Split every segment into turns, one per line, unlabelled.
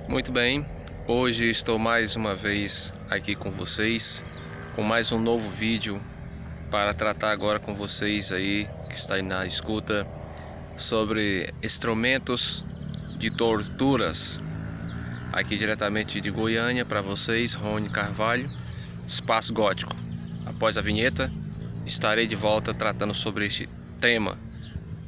Muito bem, hoje estou mais uma vez aqui com vocês com mais um novo vídeo para tratar agora com vocês aí que está aí na escuta sobre instrumentos de torturas, aqui diretamente de Goiânia para vocês, Rony Carvalho, Espaço Gótico. Após a vinheta estarei de volta tratando sobre este tema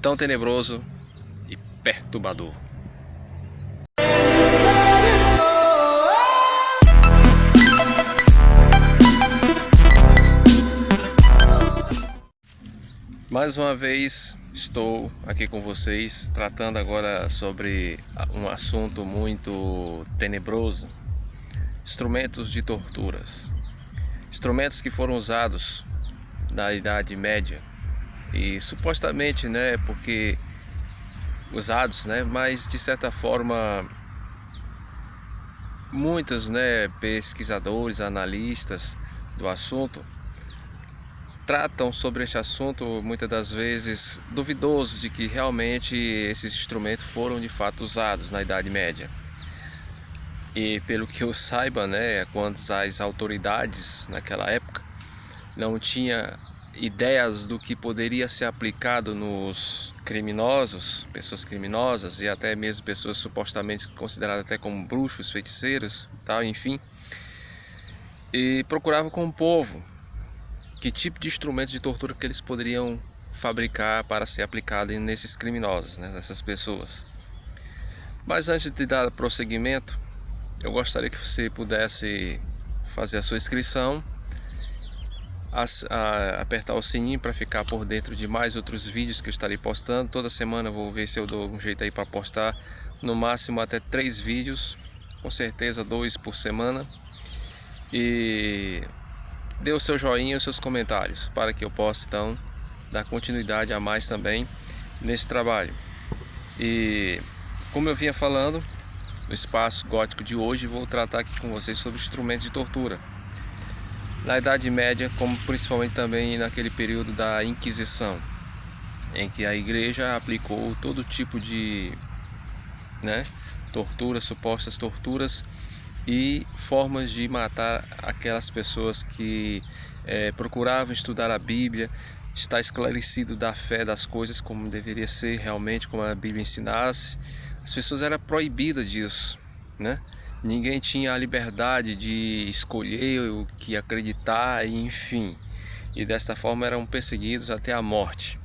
tão tenebroso e perturbador. Mais uma vez estou aqui com vocês tratando agora sobre um assunto muito tenebroso: instrumentos de torturas. Instrumentos que foram usados na Idade Média e supostamente, porque usados, mas de certa forma muitos, pesquisadores, analistas do assunto tratam sobre este assunto muitas das vezes duvidoso de que realmente esses instrumentos foram de fato usados na Idade Média. E pelo que eu saiba, quando as autoridades naquela época não tinham ideias do que poderia ser aplicado nos criminosos, pessoas criminosas e até mesmo pessoas supostamente consideradas até como bruxos, feiticeiros, tal, enfim, e procuravam com o povo que tipo de instrumentos de tortura que eles poderiam fabricar para ser aplicado nesses criminosos, nessas pessoas. Mas antes de dar prosseguimento, eu gostaria que você pudesse fazer a sua inscrição, apertar o sininho para ficar por dentro de mais outros vídeos que eu estarei postando. Toda semana eu vou ver se eu dou um jeito aí para postar no máximo até 3 vídeos, com certeza 2 por semana. E dê o seu joinha e os seus comentários para que eu possa então dar continuidade a mais também nesse trabalho. E como eu vinha falando, no Espaço Gótico de hoje vou tratar aqui com vocês sobre instrumentos de tortura na Idade Média, como principalmente também naquele período da Inquisição, em que a igreja aplicou todo tipo de torturas, supostas torturas e formas de matar aquelas pessoas que procuravam estudar a Bíblia, estar esclarecido da fé das coisas como deveria ser realmente, como a Bíblia ensinasse. As pessoas eram proibidas disso, Ninguém tinha a liberdade de escolher o que acreditar, enfim, e desta forma eram perseguidos até a morte.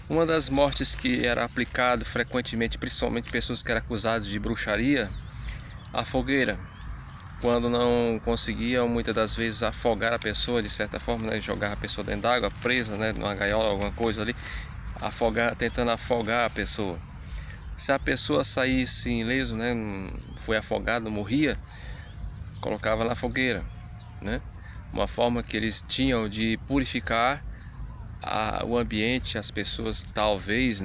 Uma das mortes que era aplicado frequentemente, principalmente pessoas que eram acusadas de bruxaria, a fogueira. Quando não conseguiam muitas das vezes afogar a pessoa de certa forma, jogar a pessoa dentro d'água, presa, numa gaiola, alguma coisa ali, tentando afogar a pessoa. Se a pessoa saísse ileso, foi afogado, morria, colocava na fogueira, Uma forma que eles tinham de purificar o ambiente, as pessoas, talvez,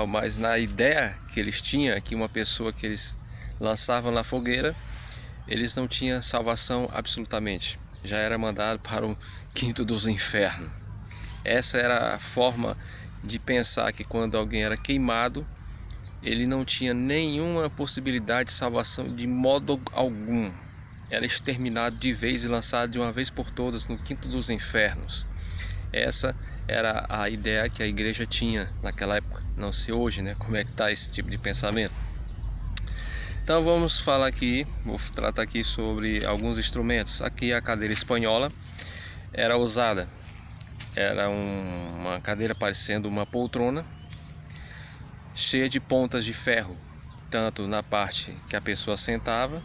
mas na ideia que eles tinham que uma pessoa que eles lançavam na fogueira, eles não tinham salvação absolutamente, já era mandado para o quinto dos infernos. Essa era a forma de pensar, que quando alguém era queimado, ele não tinha nenhuma possibilidade de salvação de modo algum, era exterminado de vez e lançado de uma vez por todas no quinto dos infernos. Essa era a ideia que a igreja tinha naquela época, não sei hoje, como é que está esse tipo de pensamento. Então vamos falar aqui, vou tratar aqui sobre alguns instrumentos. Aqui a cadeira espanhola era usada, era uma cadeira parecendo uma poltrona, cheia de pontas de ferro, tanto na parte que a pessoa sentava,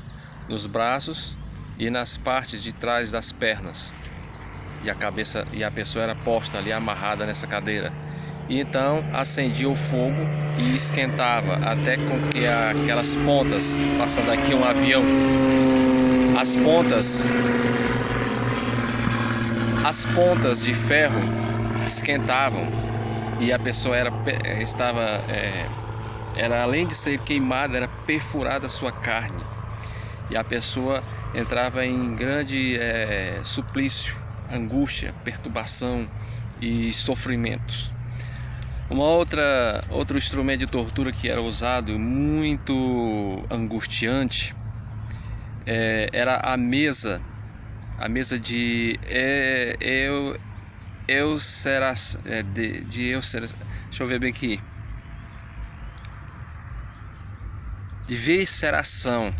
nos braços e nas partes de trás das pernas. E a pessoa era posta ali, amarrada nessa cadeira. E então acendia o fogo e esquentava até com que aquelas pontas, passando aqui um avião, as pontas de ferro esquentavam e a pessoa era além de ser queimada, era perfurada a sua carne e a pessoa entrava em grande suplício, angústia, perturbação e sofrimentos. Outro instrumento de tortura que era usado, muito angustiante, era a mesa de Euceração, deixa eu ver bem aqui, de visceração.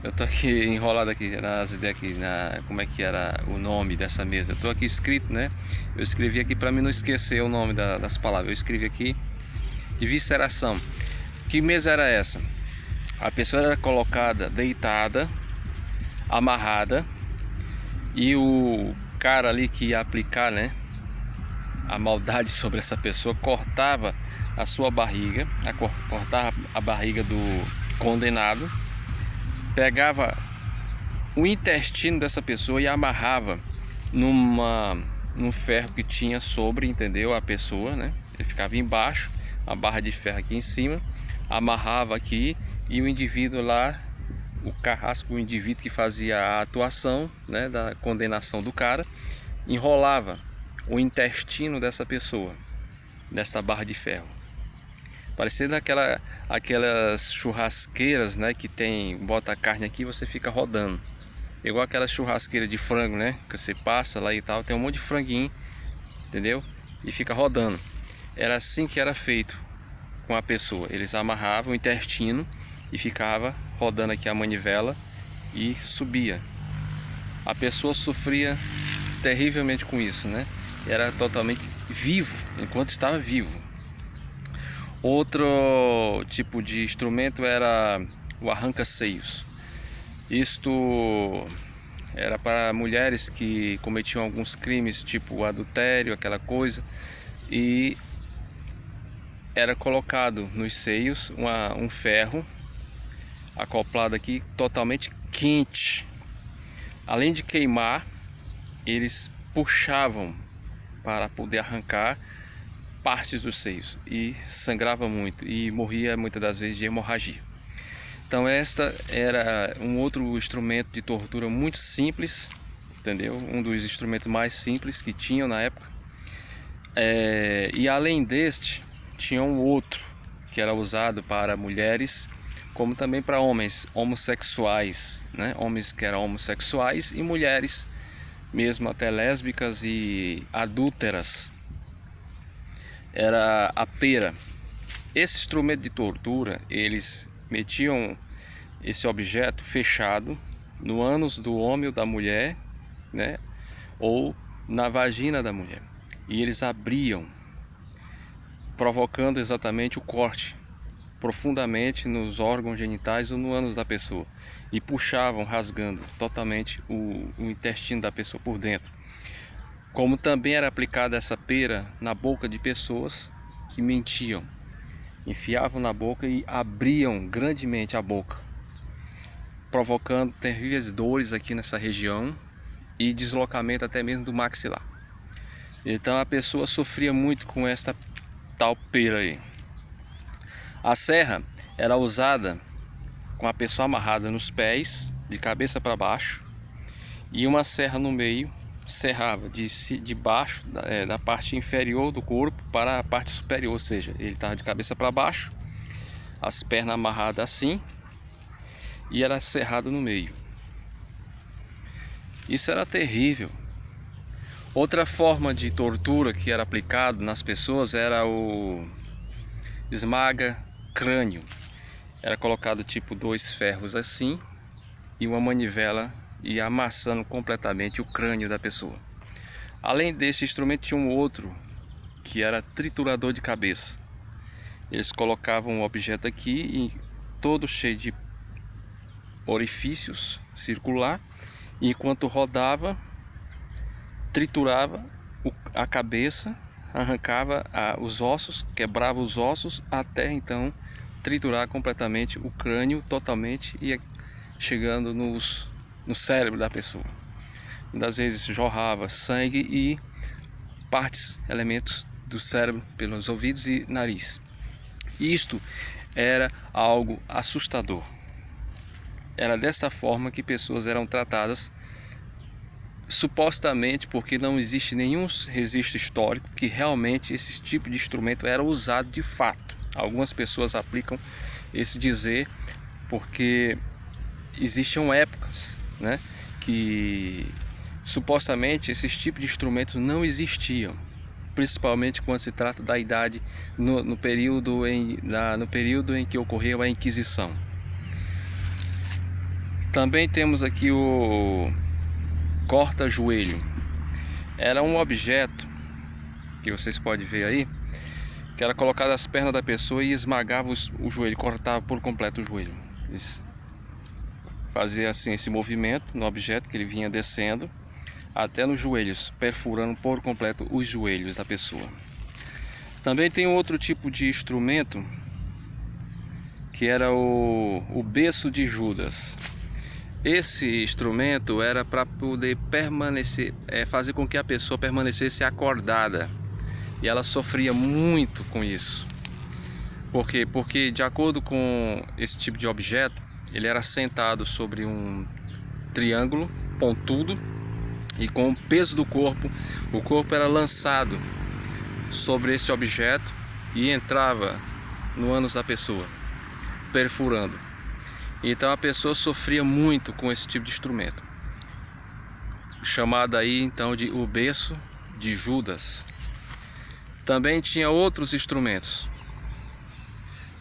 Eu tô aqui enrolado aqui nas ideias aqui, como é que era o nome dessa mesa. Eu tô aqui escrito, né? Eu escrevi aqui para mim não esquecer o nome das palavras. Eu escrevi aqui de visceração. Que mesa era essa? A pessoa era colocada deitada, amarrada, e o cara ali que ia aplicar, né, a maldade sobre essa pessoa, cortava a sua barriga, cortava a barriga do condenado, pegava o intestino dessa pessoa e amarrava num ferro que tinha sobre, entendeu? A pessoa, né? Ele ficava embaixo, a barra de ferro aqui em cima, amarrava aqui, e o indivíduo lá, o carrasco, o indivíduo que fazia a atuação, né, da condenação do cara, enrolava o intestino dessa pessoa nessa barra de ferro, parecendo aquelas churrasqueiras, né, que bota a carne aqui e você fica rodando, igual aquelas churrasqueiras de frango, né, que você passa lá e tal, tem um monte de franguinho, entendeu? E fica rodando. Era assim que era feito com a pessoa. Eles amarravam o intestino e ficava rodando aqui a manivela e subia. A pessoa sofria terrivelmente com isso, né? Era totalmente vivo, enquanto estava vivo. Outro tipo de instrumento era o arranca-seios. Isto era para mulheres que cometiam alguns crimes, tipo adultério, aquela coisa, e era colocado nos seios um ferro acoplado aqui, totalmente quente. Além de queimar, eles puxavam para poder arrancar partes dos seios, e sangrava muito e morria muitas das vezes de hemorragia. Então esta era um outro instrumento de tortura muito simples, entendeu? Um dos instrumentos mais simples que tinham na época. E além deste, tinha um outro que era usado para mulheres, como também para homens homossexuais, né? Homens que eram homossexuais e mulheres mesmo até lésbicas e adúlteras. Era a pera. Esse instrumento de tortura, eles metiam esse objeto fechado no ânus do homem ou da mulher, né? Ou na vagina da mulher, e eles abriam, provocando exatamente o corte profundamente nos órgãos genitais ou no ânus da pessoa, e puxavam, rasgando totalmente o intestino da pessoa por dentro. Como também era aplicada essa pera na boca de pessoas que mentiam, enfiavam na boca e abriam grandemente a boca, provocando terríveis dores aqui nessa região e deslocamento até mesmo do maxilar. Então a pessoa sofria muito com esta tal pera aí. A serra era usada com a pessoa amarrada nos pés, de cabeça para baixo, e uma serra no meio, serrava de baixo, da parte inferior do corpo para a parte superior, ou seja, ele estava de cabeça para baixo, as pernas amarradas assim, e era serrado no meio. Isso era terrível. Outra forma de tortura que era aplicado nas pessoas era o esmaga-crânio. Era colocado tipo 2 ferros assim e uma manivela, e amassando completamente o crânio da pessoa. Além desse instrumento, tinha um outro que era triturador de cabeça. Eles colocavam um objeto aqui, todo cheio de orifícios circular, e enquanto rodava, triturava a cabeça, arrancava os ossos, quebrava os ossos, até então triturar completamente o crânio totalmente, e chegando no cérebro da pessoa. Muitas vezes jorrava sangue e elementos do cérebro pelos ouvidos e nariz. Isto era algo assustador. Era desta forma que pessoas eram tratadas, supostamente porque não existe nenhum registro histórico que realmente esse tipo de instrumento era usado de fato. Algumas pessoas aplicam esse dizer porque existiam épocas, né, que supostamente esses tipos de instrumentos não existiam, principalmente quando se trata da idade no período em que ocorreu a Inquisição. Também temos aqui o corta-joelho. Era um objeto que vocês podem ver aí, que era colocado as pernas da pessoa e esmagava o joelho, cortava por completo o joelho. Eles faziam assim esse movimento no objeto, que ele vinha descendo até nos joelhos, perfurando por completo os joelhos da pessoa. Também tem outro tipo de instrumento, que era o berço de Judas. Esse instrumento era para poder permanecer, fazer com que a pessoa permanecesse acordada, e ela sofria muito com isso. Por quê? Porque de acordo com esse tipo de objeto, ele era sentado sobre um triângulo pontudo, e com o peso do corpo, o corpo era lançado sobre esse objeto e entrava no ânus da pessoa, perfurando. Então a pessoa sofria muito com esse tipo de instrumento, chamado aí então de o berço de Judas. Também tinha outros instrumentos,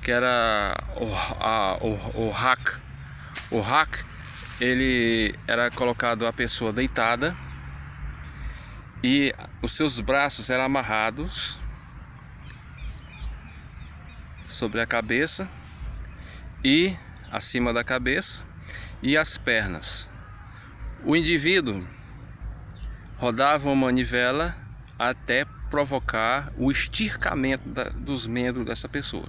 que era o hack. O hack, ele era colocado a pessoa deitada e os seus braços eram amarrados sobre a cabeça e acima da cabeça e as pernas. O indivíduo rodava uma manivela até provocar o esticamento dos membros dessa pessoa,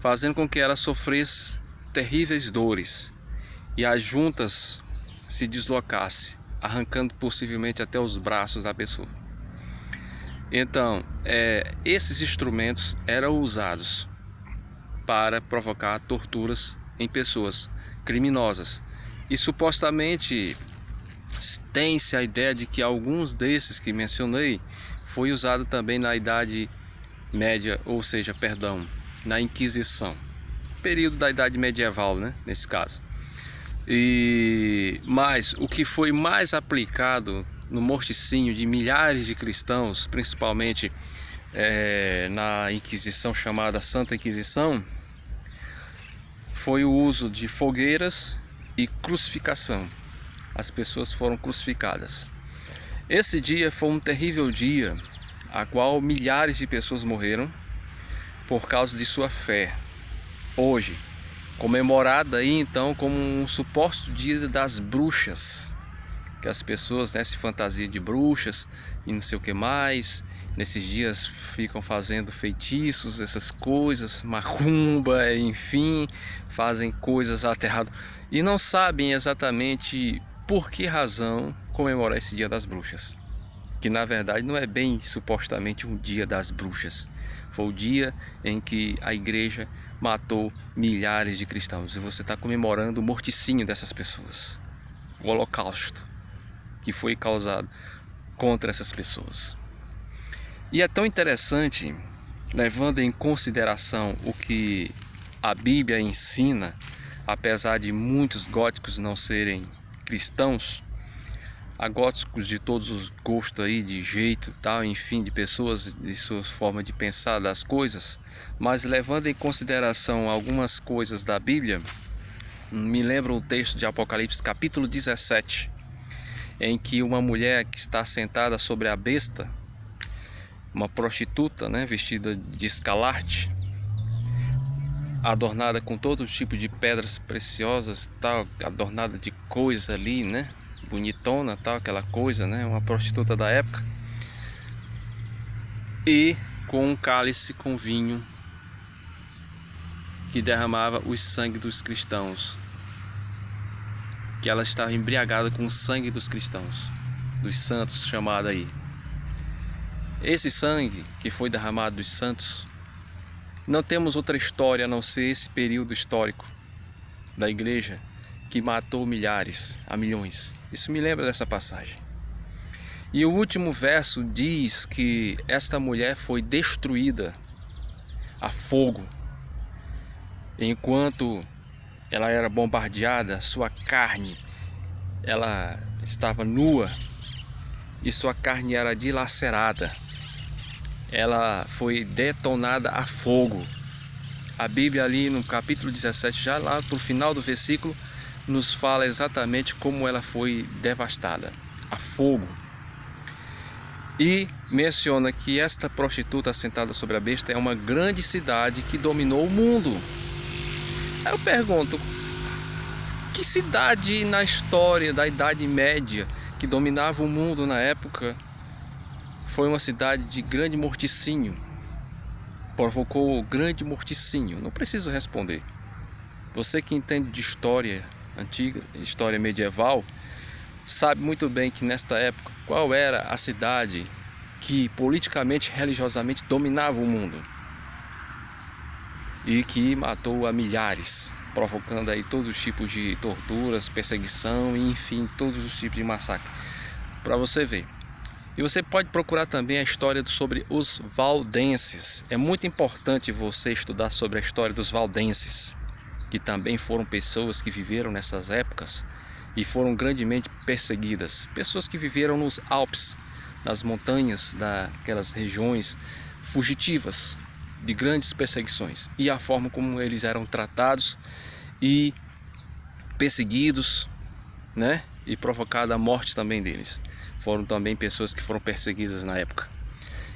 fazendo com que ela sofresse terríveis dores e as juntas se deslocassem, arrancando possivelmente até os braços da pessoa. Então, esses instrumentos eram usados para provocar torturas em pessoas criminosas, e supostamente tem-se a ideia de que alguns desses que mencionei foi usado também na Idade Média, ou seja, na Inquisição, período da Idade Medieval, né, nesse caso. Mas o que foi mais aplicado no morticínio de milhares de cristãos, principalmente na Inquisição chamada Santa Inquisição, foi o uso de fogueiras e crucificação. As pessoas foram crucificadas. Esse dia foi um terrível dia, a qual milhares de pessoas morreram por causa de sua fé. Hoje, comemorada aí então como um suposto dia das bruxas, que as pessoas, né, se fantasiam de bruxas e não sei o que mais. Nesses dias ficam fazendo feitiços, essas coisas, macumba, enfim, fazem coisas aterradas e não sabem exatamente por que razão comemorar esse dia das bruxas, que na verdade não é bem supostamente um dia das bruxas. Foi o dia em que a igreja matou milhares de cristãos, e você está comemorando o morticínio dessas pessoas, o holocausto que foi causado contra essas pessoas. E é tão interessante, levando em consideração o que a Bíblia ensina, apesar de muitos góticos não serem cristãos, há góticos de todos os gostos aí, de jeito, tal, enfim, de pessoas, de sua forma de pensar das coisas, mas levando em consideração algumas coisas da Bíblia, me lembra o texto de Apocalipse capítulo 17, em que uma mulher que está sentada sobre a besta, uma prostituta, né, vestida de escarlate, adornada com todo tipo de pedras preciosas, tal, adornada de coisa ali, né, bonitona, tal, aquela coisa, né, uma prostituta da época, e com um cálice com vinho que derramava o sangue dos cristãos, que ela estava embriagada com o sangue dos cristãos, dos santos, chamado aí. Esse sangue que foi derramado dos santos, não temos outra história a não ser esse período histórico da igreja que matou milhares a milhões. Isso me lembra dessa passagem. E o último verso diz que esta mulher foi destruída a fogo, enquanto ela era bombardeada, sua carne, ela estava nua e sua carne era dilacerada. Ela foi detonada a fogo. A Bíblia ali no capítulo 17, já lá para o final do versículo, nos fala exatamente como ela foi devastada, a fogo. E menciona que esta prostituta sentada sobre a besta é uma grande cidade que dominou o mundo. Aí eu pergunto, que cidade na história da Idade Média que dominava o mundo na época foi uma cidade de grande morticínio? Provocou grande morticínio? Não preciso responder. Você que entende de história antiga, história medieval, sabe muito bem que nesta época, qual era a cidade que politicamente, religiosamente dominava o mundo e que matou a milhares, provocando aí todos os tipos de torturas, perseguição e enfim, todos os tipos de massacre, para você ver. E você pode procurar também a história sobre os valdenses. É muito importante você estudar sobre a história dos valdenses, que também foram pessoas que viveram nessas épocas e foram grandemente perseguidas. Pessoas que viveram nos Alpes, nas montanhas daquelas regiões fugitivas de grandes perseguições. E a forma como eles eram tratados e perseguidos, né? E provocada a morte também deles. Foram também pessoas que foram perseguidas na época.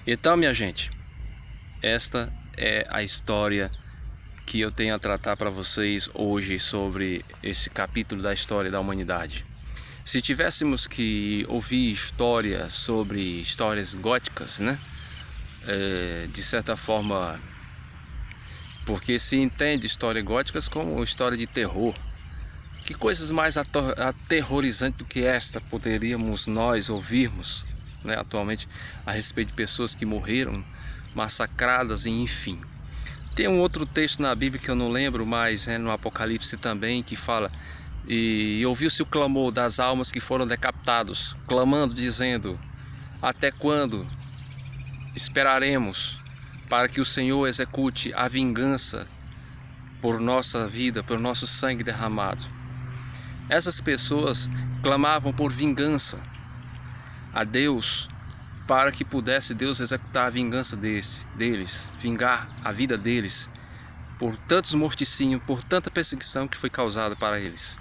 Então, minha gente, esta é a história que eu tenho a tratar para vocês hoje sobre esse capítulo da história da humanidade. Se tivéssemos que ouvir histórias sobre histórias góticas, né? De certa forma, porque se entende histórias góticas como história de terror. Que coisas mais aterrorizantes do que esta poderíamos nós ouvirmos, né, atualmente a respeito de pessoas que morreram, massacradas e enfim. Tem um outro texto na Bíblia que eu não lembro, mas é no Apocalipse também, que fala: e ouviu-se o clamor das almas que foram decapitados, clamando, dizendo: até quando esperaremos para que o Senhor execute a vingança por nossa vida, por nosso sangue derramado? Essas pessoas clamavam por vingança a Deus, para que pudesse Deus executar a vingança deles, vingar a vida deles, por tantos morticínios, por tanta perseguição que foi causada para eles.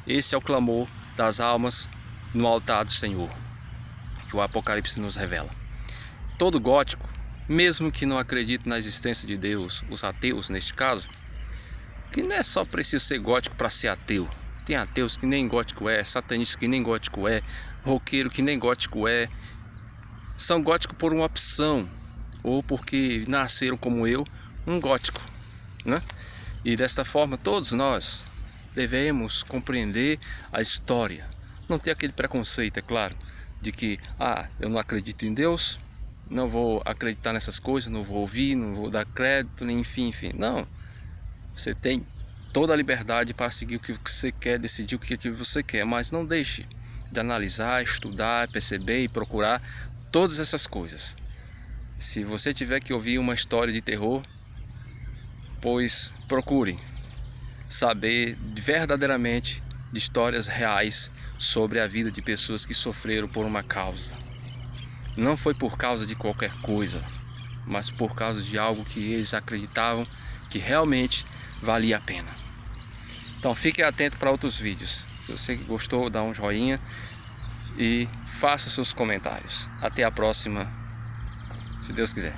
Esse é o clamor das almas no altar do Senhor, que o Apocalipse nos revela. Todo gótico, mesmo que não acredite na existência de Deus, os ateus neste caso, que não é só preciso ser gótico para ser ateu. Tem ateus que nem gótico é, satanistas que nem gótico é, roqueiro que nem gótico é. São góticos por uma opção, ou porque nasceram como eu, um gótico, né? E desta forma todos nós devemos compreender a história. Não ter aquele preconceito, é claro, de que eu não acredito em Deus, não vou acreditar nessas coisas, não vou ouvir, não vou dar crédito, nem enfim. Não, você tem toda a liberdade para seguir o que você quer, decidir o que você quer, mas não deixe de analisar, estudar, perceber e procurar todas essas coisas. Se você tiver que ouvir uma história de terror, pois procure saber verdadeiramente de histórias reais sobre a vida de pessoas que sofreram por uma causa. Não foi por causa de qualquer coisa, mas por causa de algo que eles acreditavam que realmente valia a pena. Então fique atento para outros vídeos. Se você gostou, dá um joinha e faça seus comentários. Até a próxima, se Deus quiser.